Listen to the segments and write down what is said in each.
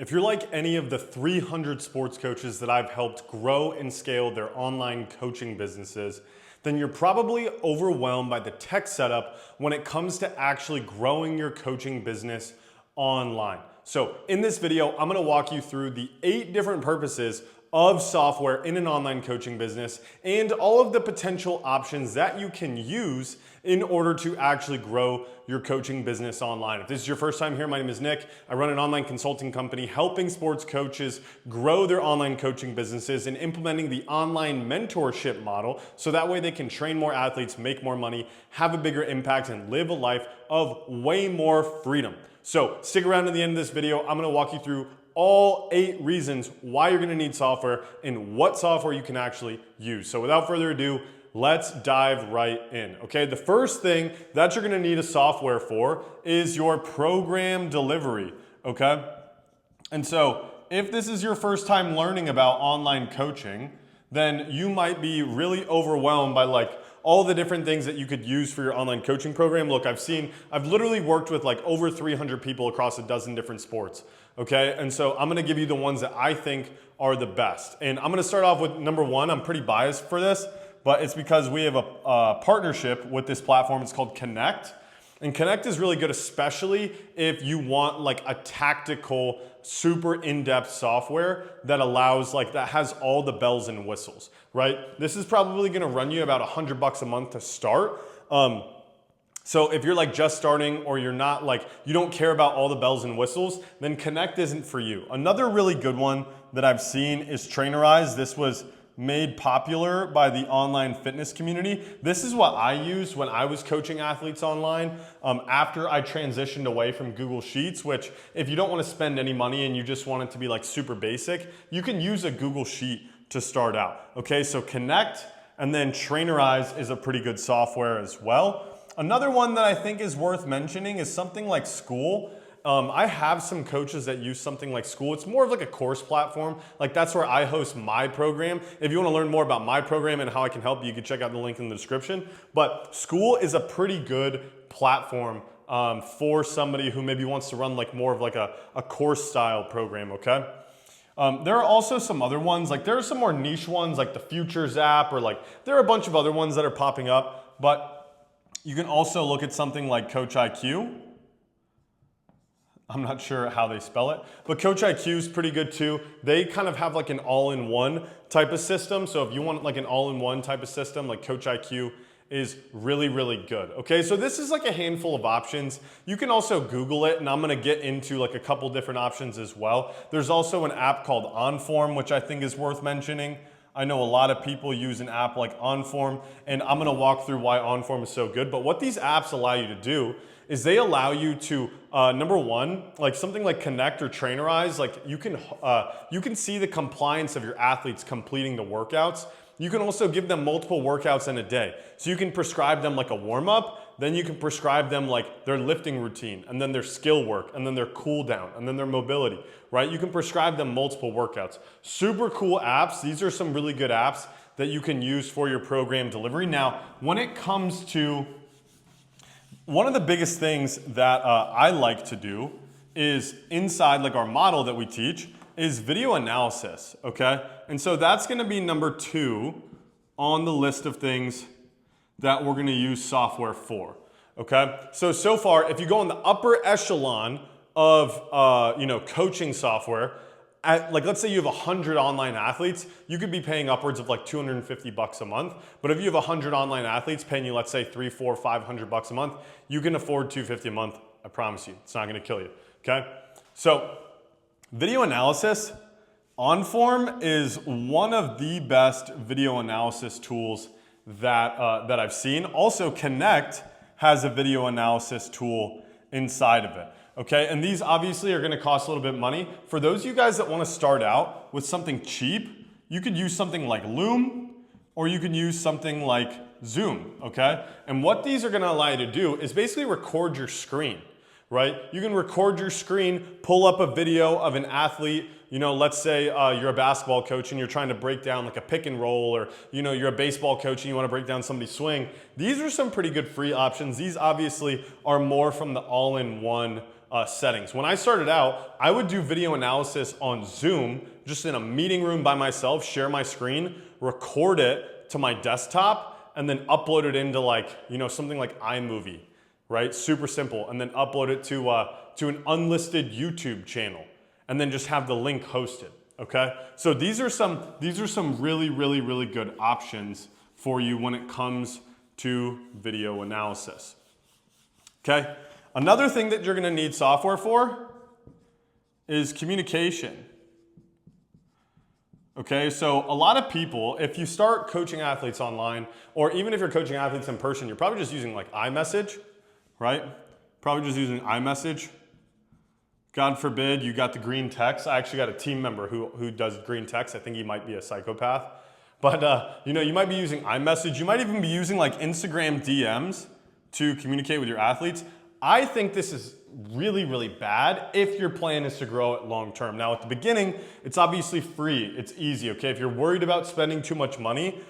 If you're like any of the 300 sports coaches that I've helped grow and scale their online coaching businesses, then you're probably overwhelmed by the tech setup when it comes to actually growing your coaching business online. So in this video, I'm gonna walk you through the 8 different purposes of software in an online coaching business and all of the potential options that you can use in order to actually grow your coaching business online. If this is your first time here, my name is Nick. I run an online consulting company helping sports coaches grow their online coaching businesses and implementing the online mentorship model so that way they can train more athletes, make more money, have a bigger impact, and live a life of way more freedom. So stick around to the end of this video. I'm gonna walk you through all 8 reasons why you're gonna need software and what software you can actually use. So without further ado, let's dive right in, okay? The first thing that you're gonna need a software for is your program delivery, okay? And so if this is your first time learning about online coaching, then you might be really overwhelmed by all the different things that you could use for your online coaching program. Look, I've literally worked with over 300 people across a dozen different sports, okay? And so I'm gonna give you the ones that I think are the best. And I'm gonna start off with number 1. I'm pretty biased for this, but it's because we have a partnership with this platform. It's called Connect. And Connect is really good, especially if you want a tactical, super in-depth software that allows, that has all the bells and whistles, right? This is probably gonna run you about $100 a month to start. So if you're just starting or you're not you don't care about all the bells and whistles, then Connect isn't for you. Another really good one that I've seen is Trainerize. This was made popular by the online fitness community. This is what I used when I was coaching athletes online after I transitioned away from Google Sheets, which if you don't want to spend any money and you just want it to be super basic, you can use a Google Sheet to start out. Okay, so Connect and then Trainerize is a pretty good software as well. Another one that I think is worth mentioning is something like School. I have some coaches that use something like School. It's more of a course platform. That's where I host my program. If you want to learn more about my program and how I can help you, you can check out the link in the description. But School is a pretty good platform for somebody who maybe wants to run more of a course style program, okay? There are also some other ones, there are some more niche ones like the Futures app, or there are a bunch of other ones that are popping up, but you can also look at something like Coach IQ. I'm not sure how they spell it, but Coach IQ is pretty good too. They kind of have an all-in-one type of system. So if you want an all-in-one type of system, Coach IQ is really, really good. Okay, so this is a handful of options. You can also Google it, and I'm gonna get into a couple different options as well. There's also an app called OnForm, which I think is worth mentioning. I know a lot of people use an app like OnForm, and I'm gonna walk through why OnForm is so good. But what these apps allow you to do is they allow you to, number one, something like Connect or Trainerize, you can see the compliance of your athletes completing the workouts. You can also give them multiple workouts in a day. So you can prescribe them a warm-up, then you can prescribe them their lifting routine, and then their skill work, and then their cool down, and then their mobility, right? You can prescribe them multiple workouts. Super cool apps. These are some really good apps that you can use for your program delivery. Now, when it comes to one of the biggest things that I like to do is inside our model that we teach is video analysis, okay? And so that's gonna be number 2 on the list of things that we're gonna use software for, okay? So far, if you go in the upper echelon of coaching software, let's say you have 100 online athletes, you could be paying upwards of $250 a month. But if you have 100 online athletes paying you, let's say $300, $400, $500 a month, you can afford $250 a month. I promise you, it's not gonna kill you, okay? So video analysis, OnForm is one of the best video analysis tools that I've seen. Also, Connect has a video analysis tool inside of it. Okay, and these obviously are gonna cost a little bit of money. For those of you guys that wanna start out with something cheap, you could use something like Loom, or you can use something like Zoom, okay? And what these are gonna allow you to do is basically record your screen, right? You can record your screen, pull up a video of an athlete, let's say you're a basketball coach and you're trying to break down a pick and roll, or you're a baseball coach and you want to break down somebody's swing. These are some pretty good free options. These obviously are more from the all-in-one settings. When I started out, I would do video analysis on Zoom, just in a meeting room by myself, share my screen, record it to my desktop, and then upload it into like, something like iMovie, right? Super simple. And then upload it to an unlisted YouTube channel, and then just have the link hosted, okay? So these are some really, really, really good options for you when it comes to video analysis, okay? Another thing that you're gonna need software for is communication. Okay, so a lot of people, if you start coaching athletes online, or even if you're coaching athletes in person, you're probably just using like iMessage, right? Probably just using iMessage. God forbid you got the green text. I actually got a team member who does green text. I think he might be a psychopath. But you might be using iMessage. You might even be using like Instagram DMs to communicate with your athletes. I think this is really, really bad if your plan is to grow it long term. Now at the beginning, it's obviously free, it's easy, okay? If you're worried about spending too much money,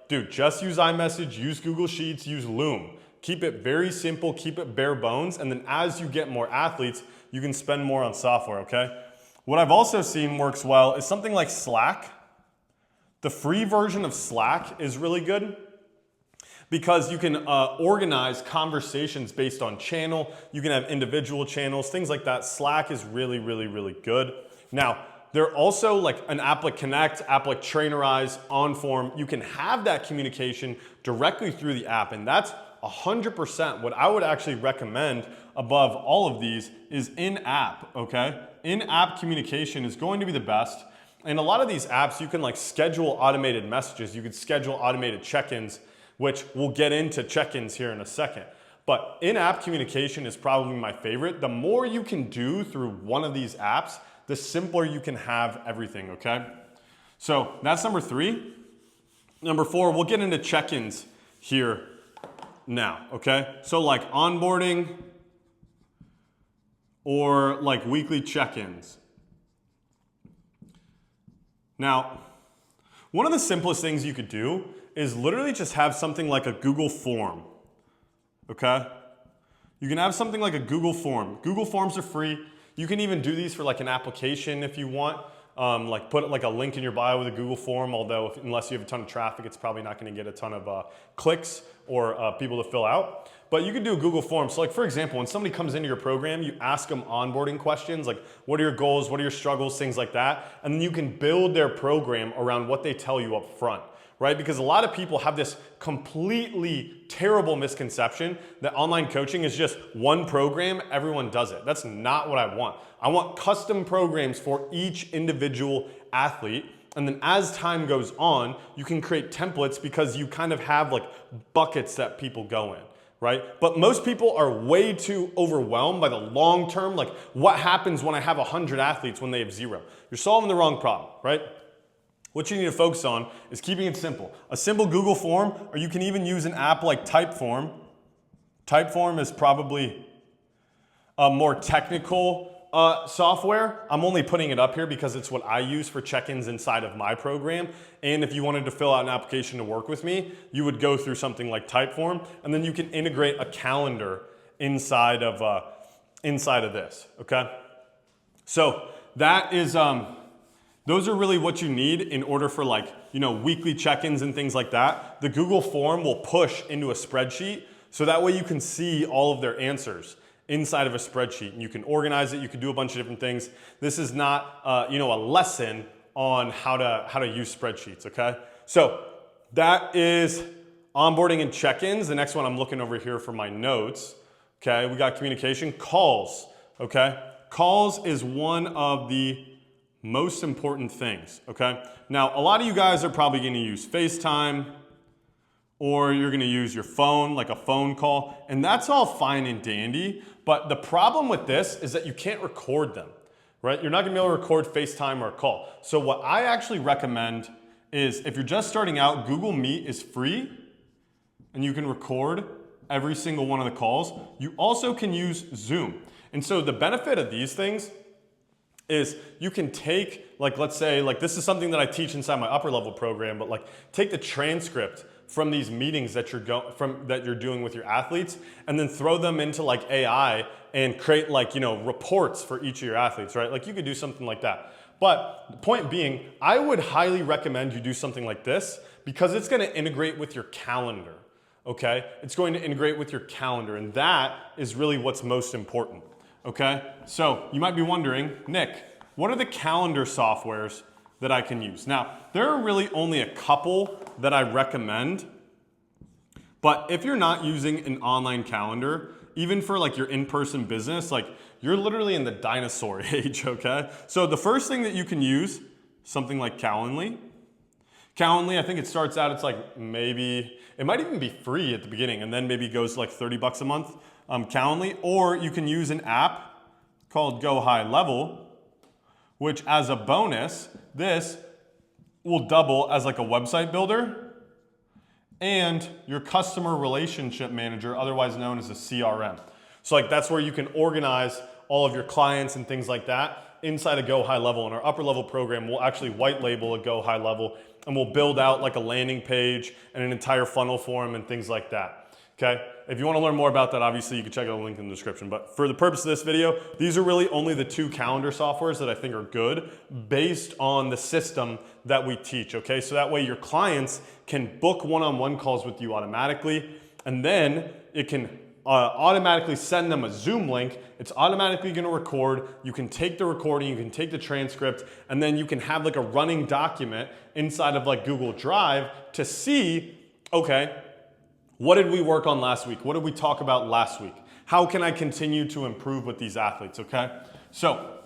dude, just use iMessage, use Google Sheets, use Loom. Keep it very simple, keep it bare bones, and then as you get more athletes, you can spend more on software, okay? What I've also seen works well is something like Slack. The free version of Slack is really good, because you can organize conversations based on channel. You can have individual channels, things like that. Slack is really, really, really good. Now, there are also like an app like Connect, app like Trainerize, OnForm. You can have that communication directly through the app, and that's 100%. What I would actually recommend above all of these is in-app, okay? In-app communication is going to be the best. And a lot of these apps, you can like schedule automated messages. You could schedule automated check-ins, which we'll get into check-ins here in a second. But in-app communication is probably my favorite. The more you can do through one of these apps, the simpler you can have everything, okay? So that's number 3. Number 4, we'll get into check-ins here now, okay? So like onboarding or like weekly check-ins. Now, one of the simplest things you could do is literally just have something like a Google form, okay? You can have something like a Google form. Google Forms are free. You can even do these for like an application if you want. Like put like a link in your bio with a Google form, although unless you have a ton of traffic, it's probably not gonna get a ton of clicks or people to fill out. But you could do a Google form. So like for example, when somebody comes into your program, you ask them onboarding questions, like what are your goals, what are your struggles, things like that. And then you can build their program around what they tell you up front, right? Because a lot of people have this completely terrible misconception that online coaching is just one program, everyone does it. That's not what I want. I want custom programs for each individual athlete. And then as time goes on, you can create templates because you kind of have like buckets that people go in, right? But most people are way too overwhelmed by the long term, like what happens when I have 100 athletes when they have 0? You're solving the wrong problem, right? What you need to focus on is keeping it simple. A simple Google form, or you can even use an app like Typeform. Typeform is probably a more technical software. I'm only putting it up here because it's what I use for check-ins inside of my program. And if you wanted to fill out an application to work with me, you would go through something like Typeform, and then you can integrate a calendar inside of this, okay? So that is, those are really what you need in order for like, weekly check-ins and things like that. The Google form will push into a spreadsheet, so that way you can see all of their answers inside of a spreadsheet, and you can organize it. You can do a bunch of different things. This is not, a lesson on how to use spreadsheets, okay? So that is onboarding and check-ins. The next one I'm looking over here for my notes, okay? We got communication, calls, okay? Calls is one of the most important things, okay? Now, a lot of you guys are probably gonna use FaceTime, or you're gonna use your phone, like a phone call, and that's all fine and dandy, but the problem with this is that you can't record them, right? You're not gonna be able to record FaceTime or a call. So what I actually recommend is, if you're just starting out, Google Meet is free, and you can record every single one of the calls. You also can use Zoom. And so the benefit of these things is you can take, like, let's say, like this is something that I teach inside my upper level program, but like take the transcript from these meetings that you're doing with your athletes, and then throw them into like AI and create like, reports for each of your athletes, right? Like you could do something like that. But the point being, I would highly recommend you do something like this because it's going to integrate with your calendar, okay? It's going to integrate with your calendar, and that is really what's most important, okay? So you might be wondering, Nick, what are the calendar softwares that I can use? Now, there are really only a couple that I recommend, but if you're not using an online calendar, even for like your in-person business, like you're literally in the dinosaur age, okay? So the first thing that you can use, something like Calendly. Calendly, I think it starts out, it's like it might even be free at the beginning and then maybe goes like 30 bucks a month, Calendly, or you can use an app called Go High Level, which as a bonus, this will double as like a website builder and your customer relationship manager, otherwise known as a CRM. So like that's where you can organize all of your clients and things like that inside a Go High Level. And our upper level program will actually white label a Go High Level, and we'll build out like a landing page and an entire funnel for them and things like that, okay? If you want to learn more about that, obviously you can check out the link in the description. But for the purpose of this video, these are really only the 2 calendar softwares that I think are good based on the system that we teach, okay? So that way your clients can book one-on-one calls with you automatically, and then it can automatically send them a Zoom link. It's automatically going to record. You can take the recording, you can take the transcript, and then you can have like a running document inside of like Google Drive to see, okay, what did we work on last week? What did we talk about last week? How can I continue to improve with these athletes, okay? So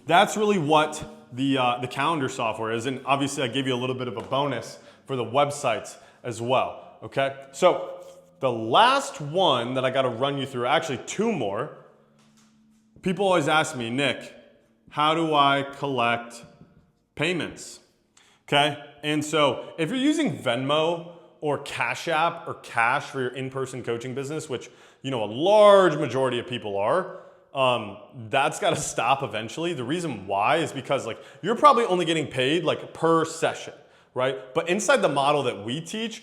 that's really what the calendar software is. And obviously I gave you a little bit of a bonus for the websites as well, okay? So the last one that I got to run you through, actually 2 more. People always ask me, Nick, how do I collect payments? Okay, and so if you're using Venmo or Cash App or Cash for your in-person coaching business, which a large majority of people are, that's got to stop eventually. The reason why is because like you're probably only getting paid like per session, right? But inside the model that we teach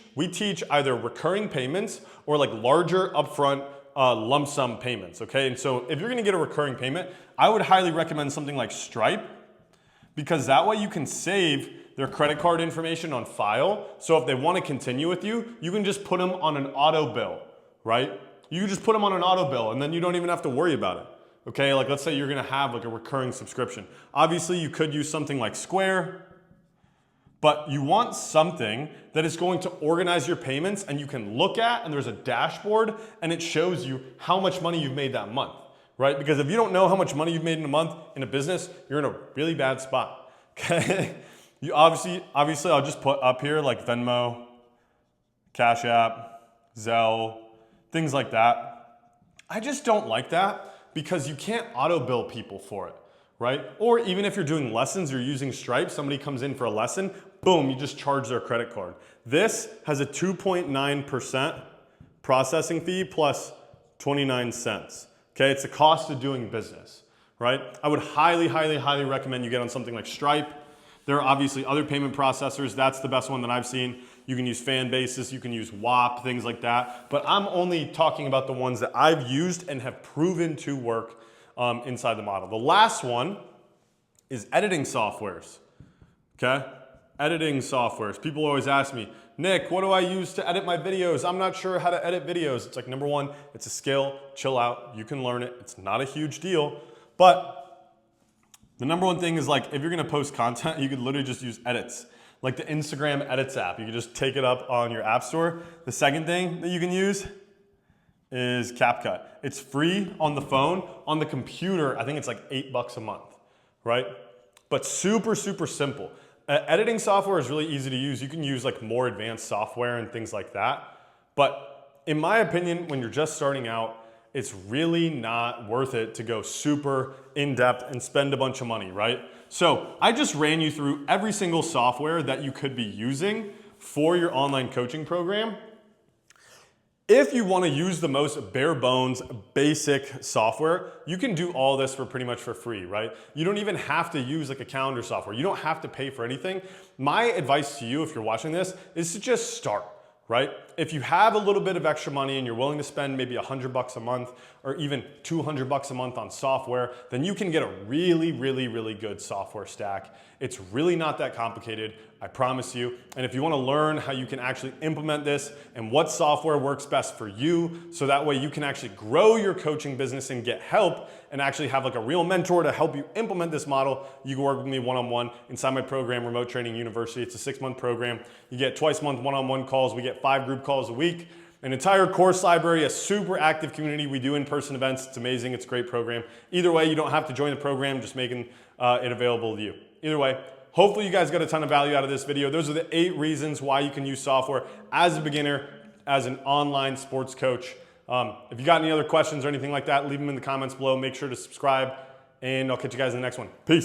either recurring payments or like larger upfront lump sum payments, okay? And so if you're gonna get a recurring payment, I would highly recommend something like Stripe, because that way you can save their credit card information on file. So if they wanna continue with you, you can just put them on an auto bill, right? You can just put them on an auto bill and then you don't even have to worry about it, okay? Like let's say you're gonna have like a recurring subscription. Obviously you could use something like Square, but you want something that is going to organize your payments and you can look at, and there's a dashboard and it shows you how much money you've made that month, right? Because if you don't know how much money you've made in a month in a business, you're in a really bad spot, okay? You obviously I'll just put up here like Venmo, Cash App, Zelle, things like that. I just don't like that because you can't auto bill people for it, right? Or even if you're doing lessons, you're using Stripe, somebody comes in for a lesson, boom, you just charge their credit card. This has a 2.9% processing fee plus 29 cents. Okay, it's the cost of doing business, right? I would highly, highly, highly recommend you get on something like Stripe. There are obviously other payment processors. That's the best one that I've seen. You can use Fanbasis, you can use WAP, things like that. But I'm only talking about the ones that I've used and have proven to work inside the model. The last one is editing softwares, okay? Editing softwares. People always ask me, Nick, what do I use to edit my videos? I'm not sure how to edit videos. It's like, number one, it's a skill, chill out, you can learn it. It's not a huge deal, but the number one thing is like, if you're gonna post content, you could literally just use edits. Like the Instagram Edits app, you can just take it up on your app store. The second thing that you can use is CapCut. It's free on the phone. On the computer, I think it's like 8 bucks a month, right? But super, super simple. Editing software is really easy to use. You can use like more advanced software and things like that. But in my opinion, when you're just starting out, it's really not worth it to go super in-depth and spend a bunch of money, right? So I just ran you through every single software that you could be using for your online coaching program. If you want to use the most bare bones, basic software, you can do all this for pretty much for free, right? You don't even have to use like a calendar software. You don't have to pay for anything. My advice to you, if you're watching this, is to just start, right? If you have a little bit of extra money and you're willing to spend maybe $100 a month or even $200 a month on software, then you can get a really, really, really good software stack. It's really not that complicated, I promise you. And if you want to learn how you can actually implement this and what software works best for you, so that way you can actually grow your coaching business and get help and actually have like a real mentor to help you implement this model, you can work with me one-on-one inside my program, Remote Training University. It's a 6-month program. You get twice a month one-on-one calls. We get 5 group calls a week, an entire course library, a super active community. We do in-person events. It's amazing. It's a great program. Either way, you don't have to join the program, just making it available to you. Either way, hopefully you guys got a ton of value out of this video. Those are the 8 reasons why you can use software as a beginner, as an online sports coach. If you got any other questions or anything like that, leave them in the comments below. Make sure to subscribe, and I'll catch you guys in the next one. Peace.